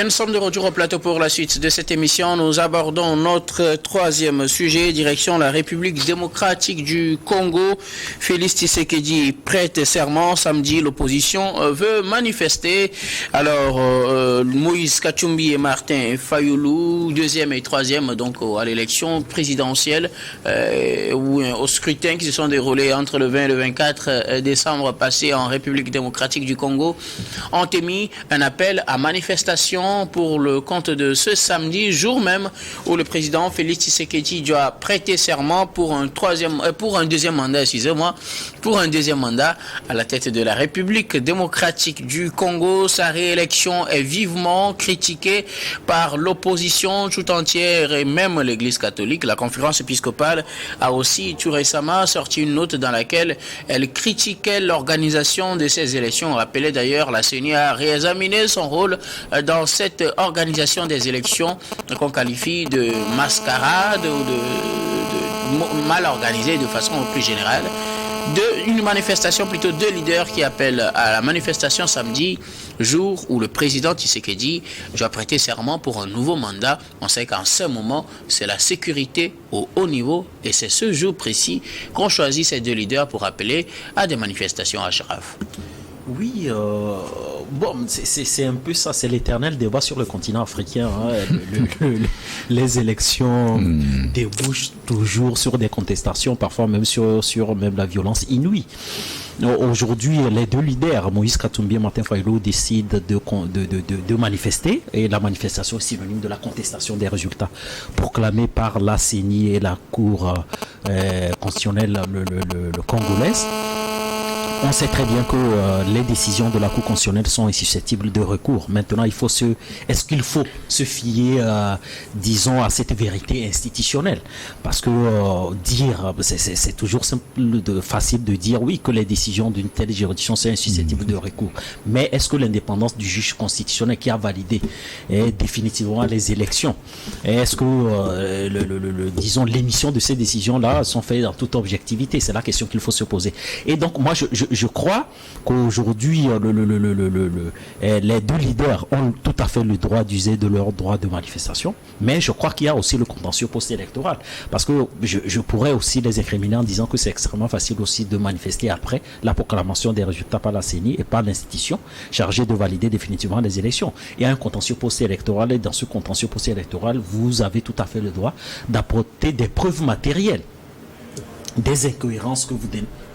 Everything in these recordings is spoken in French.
Et nous sommes de retour au plateau pour la suite de cette émission. Nous abordons notre troisième sujet, direction la République démocratique du Congo. Félix Tshisekedi prête serment. Samedi, l'opposition veut manifester. Alors, Moïse Katumbi et Martin Fayoulou, deuxième et troisième, donc à l'élection présidentielle, ou au scrutin qui se sont déroulés entre le 20 et le 24 décembre passé en République démocratique du Congo, ont émis un appel à manifestation pour le compte de ce samedi, jour même où le président Félix Tshisekedi doit prêter serment pour un deuxième mandat, pour un deuxième mandat à la tête de la République démocratique du Congo. Sa réélection est vivement critiquée par l'opposition tout entière et même l'Église catholique. La conférence épiscopale a aussi tout récemment sorti une note dans laquelle elle critiquait l'organisation de ces élections. On rappelait d'ailleurs, la CENI a réexaminé son rôle dans cette organisation des élections qu'on qualifie de mascarade ou de mal organisée de façon plus générale. Une manifestation, plutôt deux leaders qui appellent à la manifestation samedi, jour où le président Tshisekedi doit prêter serment pour un nouveau mandat. On sait qu'en ce moment, c'est la sécurité au haut niveau et c'est ce jour précis qu'on choisit ces deux leaders pour appeler à des manifestations à Charaf. Oui, bon, c'est un peu ça, c'est l'éternel débat sur le continent africain. Les élections débouchent toujours sur des contestations, parfois même sur même la violence inouïe. Aujourd'hui, les deux leaders, Moïse Katumbi et Martin Fayoulou, décident de manifester, et la manifestation est synonyme de la contestation des résultats proclamés par la CENI et la Cour constitutionnelle congolaise. On sait très bien que les décisions de la Cour constitutionnelle sont susceptibles de recours. Maintenant, est-ce qu'il faut se fier, disons, à cette vérité institutionnelle? Parce que c'est toujours facile de dire oui que les décisions d'une telle juridiction sont susceptibles de recours. Mais est-ce que l'indépendance du juge constitutionnel qui a validé définitivement les élections, est-ce que disons l'émission de ces décisions-là sont faites dans toute objectivité? C'est la question qu'il faut se poser. Et donc moi je crois qu'aujourd'hui, les deux leaders ont tout à fait le droit d'user de leur droit de manifestation, mais je crois qu'il y a aussi le contentieux post-électoral, parce que je pourrais aussi les incriminer en disant que c'est extrêmement facile aussi de manifester après la proclamation des résultats par la CENI et par l'institution chargée de valider définitivement les élections. Il y a un contentieux post-électoral, et dans ce contentieux post-électoral, vous avez tout à fait le droit d'apporter des preuves matérielles des incohérences que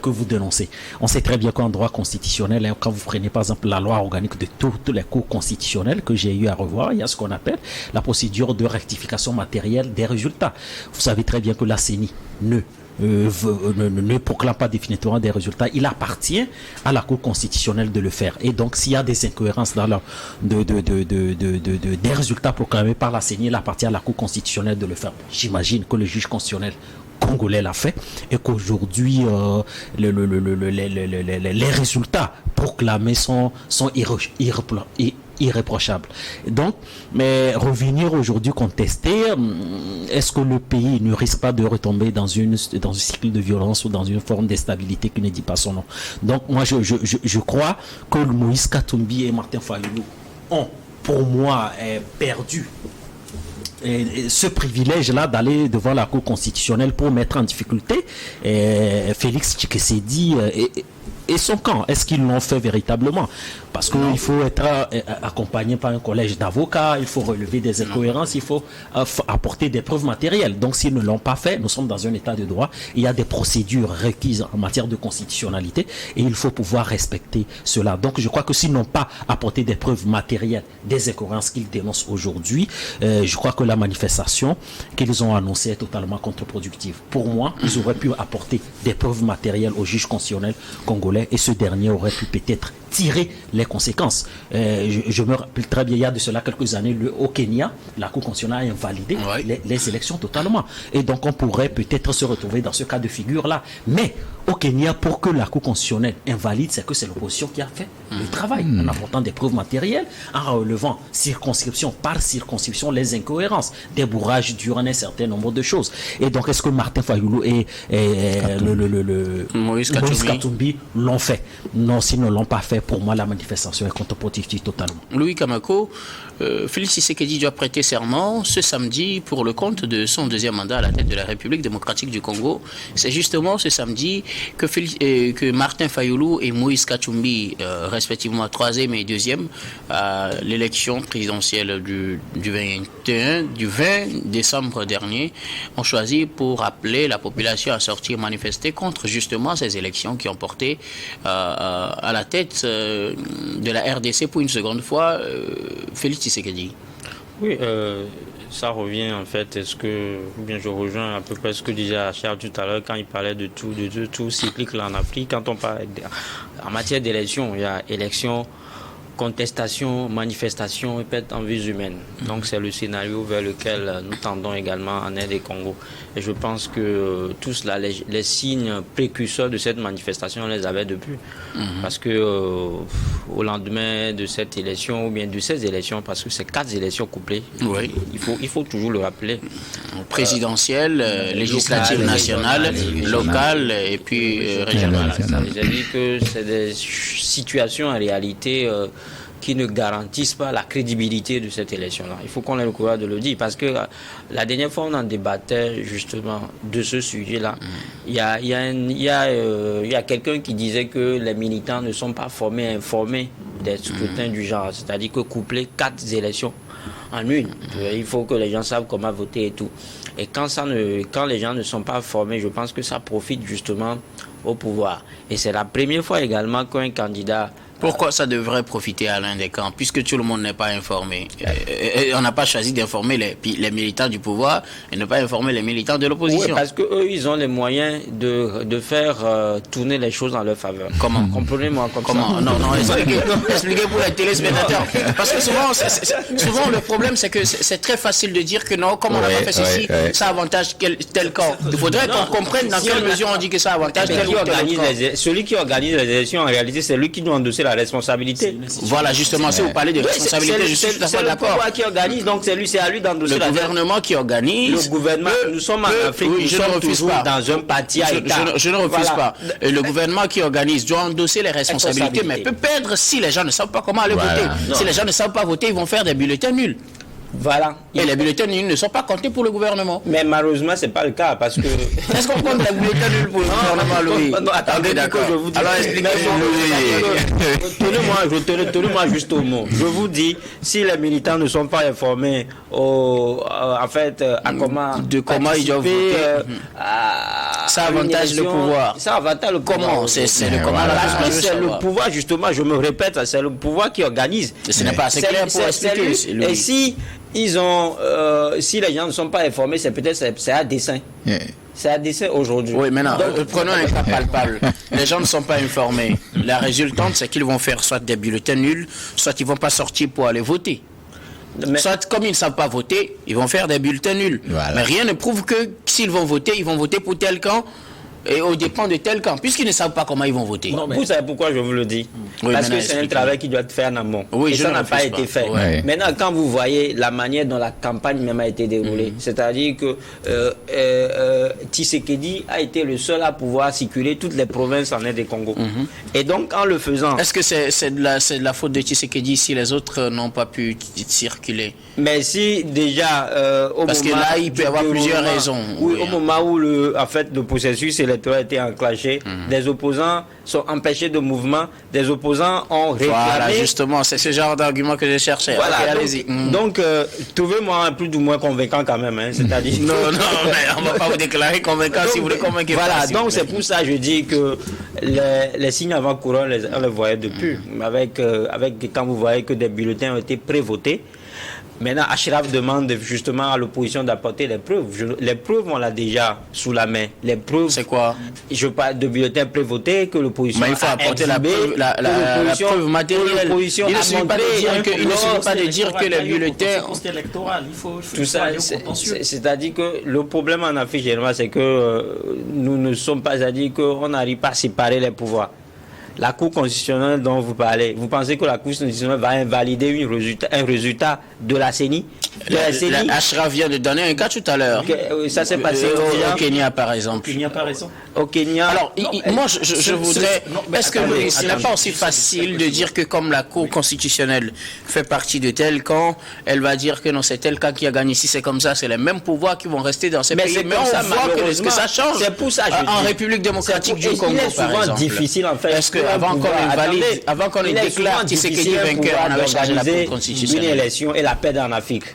vous dénoncez. On sait très bien qu'en droit constitutionnel, quand vous prenez par exemple la loi organique de toutes les cours constitutionnelles que j'ai eu à revoir, il y a ce qu'on appelle la procédure de rectification matérielle des résultats. Vous savez très bien que la CENI ne proclame pas définitivement des résultats. Il appartient à la Cour constitutionnelle de le faire. Et donc, s'il y a des incohérences dans des résultats proclamés par la CENI, il appartient à la Cour constitutionnelle de le faire. J'imagine que le juge constitutionnel congolais l'a fait et qu'aujourd'hui les résultats proclamés sont irréprochables. Donc, mais revenir aujourd'hui contester, est-ce que le pays ne risque pas de retomber dans un cycle de violence ou dans une forme d'instabilité qui ne dit pas son nom? Donc, moi, je crois que Moïse Katumbi et Martin Fayoulou ont, pour moi, perdu ce privilège-là d'aller devant la Cour constitutionnelle pour mettre en difficulté Félix Tshisekedi et son camp. Est-ce qu'ils l'ont fait véritablement? Parce qu'il faut être accompagné par un collège d'avocats, il faut relever des incohérences, il faut apporter des preuves matérielles. Donc s'ils ne l'ont pas fait, nous sommes dans un état de droit, il y a des procédures requises en matière de constitutionnalité et il faut pouvoir respecter cela. Donc je crois que s'ils n'ont pas apporté des preuves matérielles des incohérences qu'ils dénoncent aujourd'hui, je crois que la manifestation qu'ils ont annoncée est totalement contre-productive. Pour moi, ils auraient pu apporter des preuves matérielles au juge constitutionnel congolais et ce dernier aurait pu peut-être tirer les conséquences. Je me rappelle très bien, il y a de cela quelques années, au Kenya, la Cour constitutionnelle a invalidé les élections totalement. Et donc, on pourrait peut-être se retrouver dans ce cas de figure-là. Mais au Kenya, pour que la Cour constitutionnelle invalide, c'est que c'est l'opposition qui a fait le travail, en apportant des preuves matérielles, en relevant circonscription par circonscription les incohérences, des bourrages durant un certain nombre de choses. Et donc, est-ce que Martin Fayoulou et Moïse Katumbi l'ont fait? Non, s'ils ne l'ont pas fait, pour moi, la manifestation est contre-productive totalement. Louis Kamako, Félix Tshisekedi doit prêter serment ce samedi pour le compte de son deuxième mandat à la tête de la République démocratique du Congo. C'est justement ce samedi que Martin Fayoulou et Moïse Katumbi, respectivement troisième et deuxième, à l'élection présidentielle du 20 décembre dernier, ont choisi pour appeler la population à sortir manifester contre justement ces élections qui ont porté à la tête de la RDC pour une seconde fois Félix Tshisekedi. Oui, ça revient en fait, bien je rejoins à peu près ce que disait Achard tout à l'heure quand il parlait de tout cyclique là en Afrique. Quand on parle en matière d'élection, il y a élection, contestation, manifestation et perte en vies humaines. Donc c'est le scénario vers lequel nous tendons également en RD-Congo. Et je pense que tous là, les signes précurseurs de cette manifestation, on les avait depuis. Parce que au lendemain de cette élection, ou bien de ces élections, parce que c'est 4 élections couplées, oui. il faut toujours le rappeler. Présidentielle, législative nationale, locale et puis régionale. J'ai dit que c'est des situations en réalité qui ne garantissent pas la crédibilité de cette élection-là. Il faut qu'on ait le courage de le dire, parce que la dernière fois, on en débattait justement de ce sujet-là. Il y a quelqu'un qui disait que les militants ne sont pas informés des scrutins du genre, c'est-à-dire que coupler 4 élections en une, il faut que les gens savent comment voter et tout. Et quand les gens ne sont pas formés, je pense que ça profite justement au pouvoir. Et c'est la première fois également qu'un candidat... Pourquoi ça devrait profiter à l'un des camps, puisque tout le monde n'est pas informé? On n'a pas choisi d'informer les militants du pouvoir et ne pas informer les militants de l'opposition. Oui, parce qu'eux, ils ont les moyens de faire tourner les choses en leur faveur. Comment? Comprenez-moi comme Comment? ça. Non, expliquez pour les téléspectateurs. Parce que souvent le problème, c'est que c'est très facile de dire que non, comme on n'a pas fait ceci, ça avantage tel camp. Il faudrait qu'on comprenne dans quelle mesure on dit que ça avantage tel camp. Celui qui organise les élections, en réalité, c'est lui qui doit endosser la responsabilité. Voilà, justement, si vous parlez de responsabilité, je suis tout à fait d'accord. C'est le pouvoir qui organise, donc c'est à lui d'endosser la responsabilité. Le gouvernement qui organise. Le gouvernement, nous sommes en Afrique, nous sommes toujours dans un parti à État. Je ne refuse pas. Le gouvernement qui organise doit endosser les responsabilités, mais peut perdre si les gens ne savent pas comment aller voter. Si les gens ne savent pas voter, ils vont faire des bulletins nuls. Voilà. Et les bulletins nuls ne sont pas comptés pour le gouvernement. Mais malheureusement, ce n'est pas le cas parce que... Est-ce qu'on compte les bulletins nuls pour le gouvernement, Louis? Non, attendez, d'accord. Alors expliquez-moi. Tenez-moi juste au mot. Je vous dis, si les militants ne sont pas informés en fait, à comment ils doivent voter, ça avantage le pouvoir. Ça avantage le pouvoir. Comment? C'est le comment. Parce que c'est le pouvoir, justement, je me répète, c'est le pouvoir qui organise. Ce n'est pas assez clair pour expliquer. Et si si les gens ne sont pas informés, c'est à dessein. C'est à dessein aujourd'hui. Oui, maintenant, prenons un cas palpable. Les gens ne sont pas informés. La résultante, c'est qu'ils vont faire soit des bulletins nuls, soit ils ne vont pas sortir pour aller voter. Soit, comme ils ne savent pas voter, ils vont faire des bulletins nuls. Voilà. Mais rien ne prouve que s'ils vont voter, ils vont voter pour tel camp et au dépend de tel camp, puisqu'ils ne savent pas comment ils vont voter. Non, vous savez pourquoi je vous le dis? Parce que c'est un travail qui doit être fait en amont. Oui, et ça n'a pas été fait. Ouais. Maintenant, quand vous voyez la manière dont la campagne même a été déroulée, c'est-à-dire que Tshisekedi a été le seul à pouvoir circuler toutes les provinces en RD-Congo. Et donc, en le faisant... Est-ce que c'est de la faute de Tshisekedi si les autres n'ont pas pu circuler? Mais si déjà... Parce que là, il peut y avoir plusieurs raisons. Oui, au moment où le processus électoral a été enclenché, des opposants sont empêchés de mouvement, des opposants ont réclamé... Voilà, justement, c'est ce genre d'argument que je cherchais. Voilà, okay, allez-y. Donc, trouvez-moi un plus ou moins convaincant quand même, c'est-à-dire... Non, mais on ne va pas vous déclarer convaincant si vous voulez convaincre. Voilà, donc c'est pour ça que je dis que les signes avant-coureurs, on les voyait depuis. Quand vous voyez que des bulletins ont été prévotés, Maintenant, Achraf demande justement à l'opposition d'apporter les preuves. Les preuves, on l'a déjà sous la main. Les preuves. C'est quoi? Je parle de bulletins prévotés que l'opposition. Mais il faut apporter la preuve matérielle. Il ne suffit pas de dire que les bulletins. Tout ça, c'est-à-dire que le problème en Afrique, généralement, c'est que nous ne sommes pas à dire qu'on n'arrive pas à séparer les pouvoirs. La Cour constitutionnelle dont vous parlez, vous pensez que la Cour constitutionnelle va invalider un résultat de la CENI? Achraf vient de donner un cas tout à l'heure. Ça s'est passé au Kenya, par exemple. Au Kenya. Alors, moi, je voudrais... Est-ce que ce n'est pas aussi facile de dire que comme la Cour constitutionnelle fait partie de tel camp, elle va dire que non, c'est tel camp qui a gagné. Si c'est comme ça, c'est les mêmes pouvoirs qui vont rester dans ces pays. Mais on voit que ça change. C'est pour ça, en République démocratique du Congo, par exemple. C'est souvent difficile, en fait. Est-ce qu'avant qu'on ne déclare Tshisekedi vainqueur, on avait changé la Cour constitutionnelle? Une élection et la paix en Afrique.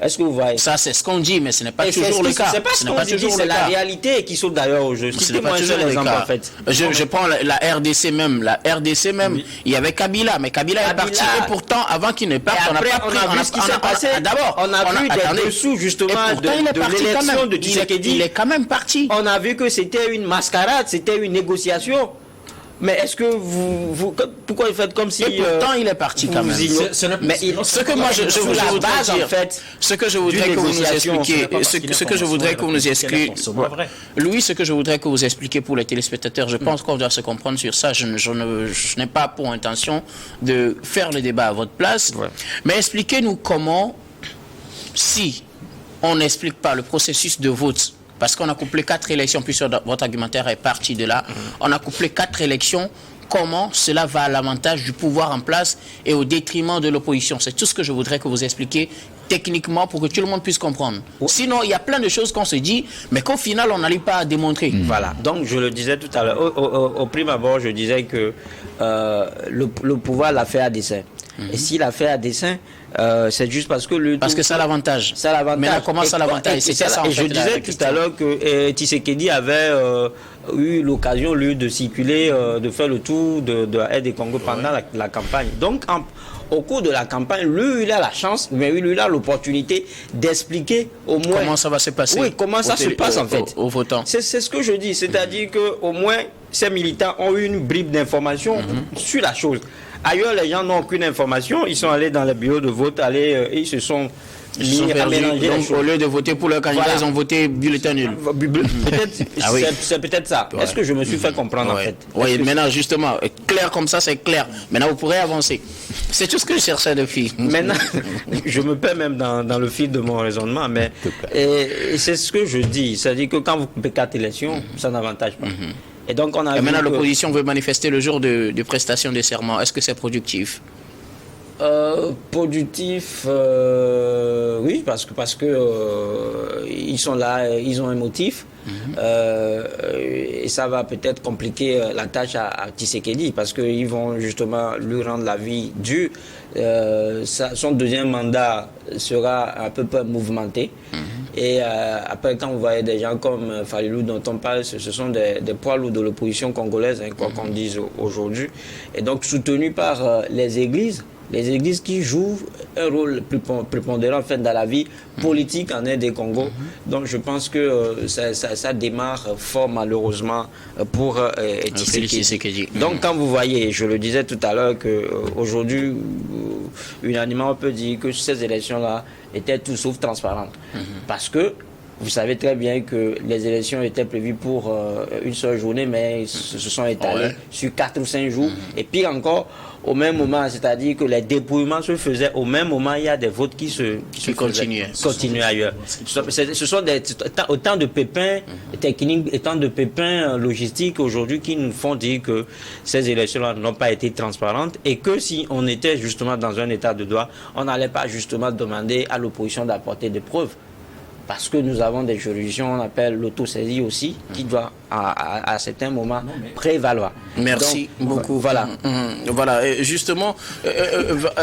Est-ce que vous voyez? Ça, c'est ce qu'on dit, mais ce n'est pas toujours le cas. C'est pas ce qu'on dit, c'est la réalité qui saute d'ailleurs au jeu. Ce n'est pas toujours le cas. En fait. Je prends la RDC même. La RDC même, il y avait Kabila, mais Kabila est parti. Et pourtant, avant qu'il ne parte, on a vu ce qui s'est passé. D'abord, on a vu des dessous justement de l'élection de Tshisekedi. Il est quand même parti. On a vu que c'était une mascarade, c'était une négociation. Mais est-ce que pourquoi vous faites comme si... Et pourtant, il est parti quand même. Mais ce que moi, je voudrais dire, en fait, ce que je voudrais que vous nous expliquiez, ce que je voudrais que vous nous expliquiez, Louis, ce que je voudrais que vous expliquiez pour les téléspectateurs, je pense qu'on doit se comprendre sur ça. Je n'ai pas pour intention de faire le débat à votre place, mais expliquez-nous comment, si on n'explique pas le processus de vote, parce qu'on a couplé 4 élections, puisque votre argumentaire est parti de là. On a couplé 4 élections. Comment cela va à l'avantage du pouvoir en place et au détriment de l'opposition? C'est tout ce que je voudrais que vous expliquiez techniquement pour que tout le monde puisse comprendre. Sinon, il y a plein de choses qu'on se dit, mais qu'au final, on n'arrive pas à démontrer. Voilà. Donc, je le disais tout à l'heure. Au prime abord, je disais que le pouvoir l'a fait à dessein. Et s'il a fait à dessein, c'est juste parce que parce que ça a l'avantage. Mais là, comment ça l'avantage? C'était ça. Et je disais tout à l'heure que Tshisekedi avait eu l'occasion, lui, de circuler, de faire le tour de la aide des Congo pendant la campagne. Donc, au cours de la campagne, lui, il a la chance, mais lui, il a l'opportunité d'expliquer au moins... Comment ça va se passer? Oui, comment ça se passe, en fait. Aux votants. C'est ce que je dis. C'est-à-dire qu'au moins, ces militants ont eu une bribe d'information sur la chose. Ailleurs, les gens n'ont aucune information. Ils sont allés dans les bureaux de vote, et ils se sont mis à mélanger. Donc, au lieu de voter pour leur candidat, ils ont voté bulletin nul. C'est peut-être ça. Est-ce que je me suis fait comprendre, en fait? Oui, maintenant, justement, clair comme ça, c'est clair. Maintenant, vous pourrez avancer. C'est tout ce que je cherchais depuis. Maintenant, je me perds même dans le fil de mon raisonnement, mais c'est ce que je dis. C'est-à-dire que quand vous coupez 4 élections, ça n'avantage pas. Et donc on a maintenant l'opposition veut manifester le jour de prestation de serment. Est-ce que c'est productif? Productif, oui, parce que ils sont là, ils ont un motif. Et ça va peut-être compliquer la tâche à Tshisekedi parce qu'ils vont justement lui rendre la vie dure. Son deuxième mandat sera un peu mouvementé. Et après, quand vous voyez des gens comme Falilou dont on parle, ce sont des poids lourds de l'opposition congolaise, quoi qu'on dise aujourd'hui. Et donc soutenus par les églises qui jouent un rôle prépondérant en fait, dans la vie politique en Inde et Congo. Donc je pense que ça démarre fort malheureusement pour Tshisekedi. Donc quand vous voyez, je le disais tout à l'heure, qu'aujourd'hui, unanimement on peut dire que ces élections-là étaient tout sauf transparentes. Parce que vous savez très bien que les élections étaient prévues pour une seule journée, mais se sont étalées sur 4 ou 5 jours. Et pire encore, au même moment, c'est-à-dire que les dépouillements se faisaient au même moment, il y a des votes qui continuaient ailleurs. Ce sont autant de pépins techniques, autant de pépins logistiques aujourd'hui qui nous font dire que ces élections-là n'ont pas été transparentes et que si on était justement dans un état de droit, on n'allait pas justement demander à l'opposition d'apporter des preuves. Parce que nous avons des juridictions, on appelle l'autosaisie aussi, qui doit à certains moments prévaloir. Merci beaucoup. Voilà. Voilà. Et justement,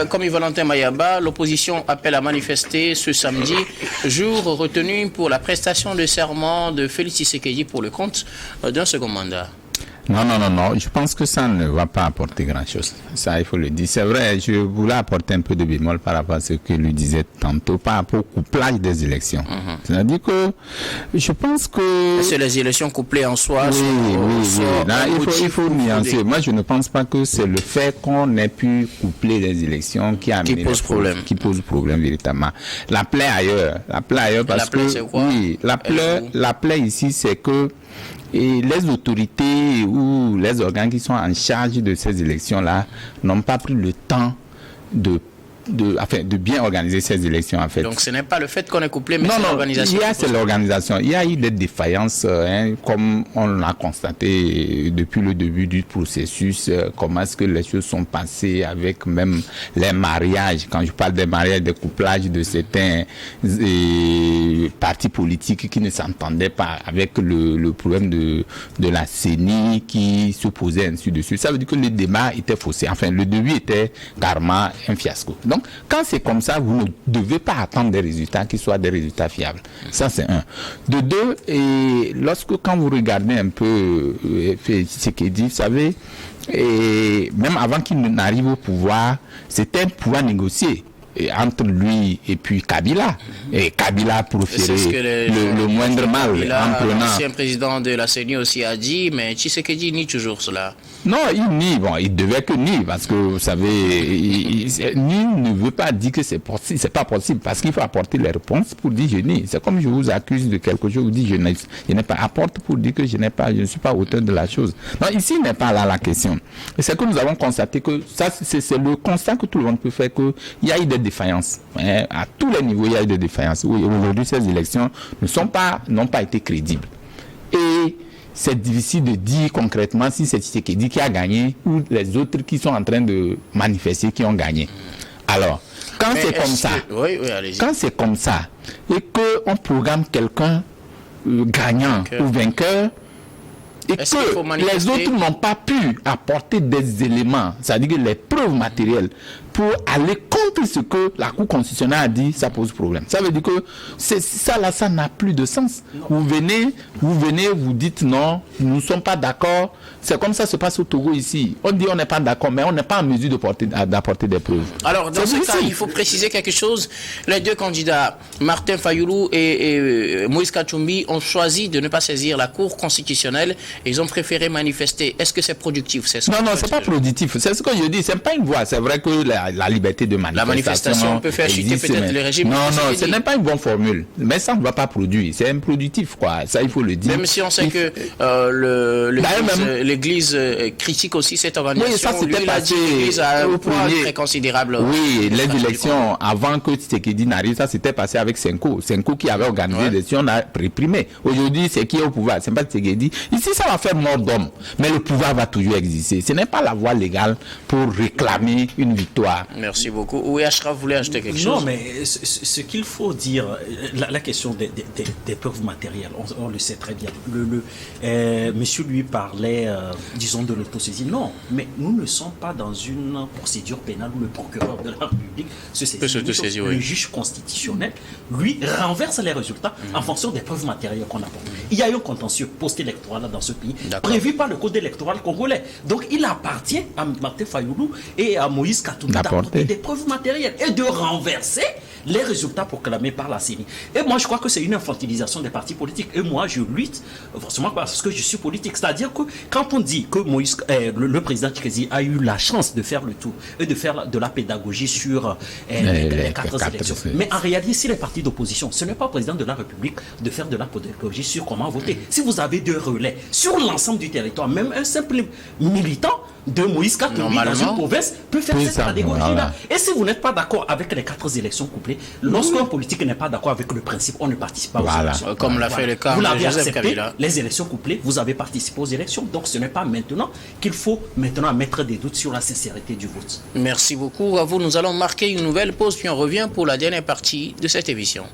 comme Valentin Mayaba, l'opposition appelle à manifester ce samedi, jour retenu pour la prestation de serment de Félix Tshisekedi pour le compte d'un second mandat. Non. Je pense que ça ne va pas apporter grand-chose. Ça, il faut le dire. C'est vrai, je voulais apporter un peu de bémol par rapport à ce que lui disait tantôt, par rapport au couplage des élections. C'est-à-dire que je pense que... C'est les élections couplées en soi. Oui. Là, il faut nuancer. Moi, je ne pense pas que c'est le fait qu'on ait pu coupler les élections qui pose problème véritablement. La plaie ailleurs parce que... C'est quoi? Oui, la plaie ici, c'est que les autorités ou les organes qui sont en charge de ces élections-là n'ont pas pris le temps de bien organiser ces élections, en fait. Donc ce n'est pas le fait qu'on est couplé, mais c'est l'organisation. C'est l'organisation. Il y a eu des défaillances, comme on l'a constaté depuis le début du processus, comment est-ce que les choses sont passées avec même les mariages. Quand je parle des mariages, des couplages de certains partis politiques qui ne s'entendaient pas avec le problème de la CENI qui s'opposait ainsi de suite. Ça veut dire que le débat était faussé. Enfin, le début était carrément un fiasco. Donc, quand c'est comme ça, vous ne devez pas attendre des résultats qui soient des résultats fiables. Ça, c'est un. De deux, et quand vous regardez un peu ce qu'il dit, vous savez, et même avant qu'il n'arrive au pouvoir, c'était un pouvoir négocié entre lui et puis Kabila. Et Kabila proférait le moindre mal en prenant... L'ancien président de la CENI aussi a dit, mais Tshisekedi nie toujours cela. Non, il nie. Bon, il devait que nier, parce que, vous savez, nie ne veut pas dire que c'est possible. C'est pas possible, parce qu'il faut apporter les réponses pour dire je nie. C'est comme je vous accuse de quelque chose, vous dites je n'ai pas. Apporte pour dire que je ne suis pas auteur de la chose. Non, ici n'est pas là la question. Et c'est que nous avons constaté que ça, c'est le constat que tout le monde peut faire, qu'il y a eu des défaillances. À tous les niveaux, il y a eu des défaillances. Oui, aujourd'hui, ces élections n'ont pas été crédibles. Et c'est difficile de dire concrètement si c'est Tshisekedi qui a gagné ou les autres qui sont en train de manifester qui ont gagné. Alors, quand c'est comme ça, et qu'on programme quelqu'un gagnant ou vainqueur, et que les autres n'ont pas pu apporter des éléments, c'est-à-dire les preuves matérielles, pour aller contre ce que la Cour constitutionnelle a dit, ça pose problème. Ça veut dire que ça n'a plus de sens. Vous venez, vous dites non, nous ne sommes pas d'accord. C'est comme ça se passe au Togo ici. On dit on n'est pas d'accord, mais on n'est pas en mesure d'apporter des preuves. Alors, dans ce cas, il faut préciser quelque chose. Les deux candidats, Martin Fayoulou et Moïse Katumbi, ont choisi de ne pas saisir la Cour constitutionnelle et ils ont préféré manifester. Est-ce que c'est productif? Non, c'est pas productif. C'est ce que je dis. C'est pas une voie. C'est vrai que la liberté de manifestation. La manifestation peut faire chuter peut-être le régime. Non, ce n'est pas une bonne formule. Mais ça ne va pas produire. C'est improductif, quoi. Ça, il faut le dire. Même si on sait que l'Église critique aussi cette organisation. Oui, ça s'était passé l'Église a un poids très considérable. Oui, les élections, avant que Tshisekedi n'arrive, ça s'était passé avec Senko. Senko qui avait organisé les élections, on a réprimé. Aujourd'hui, c'est qui est au pouvoir? C'est pas Tshisekedi. Ici, ça va faire mort d'homme. Mais le pouvoir va toujours exister. Ce n'est pas la voie légale pour réclamer une victoire. Merci beaucoup. Oui, Ashraf voulait ajouter quelque chose. Non, mais ce qu'il faut dire, la question des preuves matérielles, on le sait très bien. Monsieur lui parlait, disons, de l'autosaisie. Non, mais nous ne sommes pas dans une procédure pénale où le procureur de la République se saisit. Le juge constitutionnel, lui, renverse les résultats en fonction des preuves matérielles qu'on apporte. Il y a eu un contentieux post-électoral dans ce pays, prévu par le code électoral congolais. Donc, il appartient à Martin Fayoulou et à Moïse Katumbi d'apporter des preuves matérielles et de renverser les résultats proclamés par la CENI. Et moi, je crois que c'est une infantilisation des partis politiques. Et moi, je lutte forcément parce que je suis politique. C'est-à-dire que quand on dit que le président Tshisekedi a eu la chance de faire le tour et de faire de la pédagogie sur les 4 élections. Mais en réalité, si les partis d'opposition, ce n'est pas au président de la République de faire de la pédagogie sur comment voter. Si vous avez 2 relais sur l'ensemble du territoire, même un simple militant de Moïse Katumbi dans une province peut faire cette pédagogie-là. Et si vous n'êtes pas d'accord avec les 4 élections couplées, lorsqu'un politique n'est pas d'accord avec le principe, on ne participe pas aux élections. Comme l'a fait le cas de Joseph Kabila. Les élections couplées, vous avez participé aux élections. Donc ce n'est pas maintenant qu'il faut mettre des doutes sur la sincérité du vote. Merci beaucoup à vous. Nous allons marquer une nouvelle pause, puis on revient pour la dernière partie de cette émission.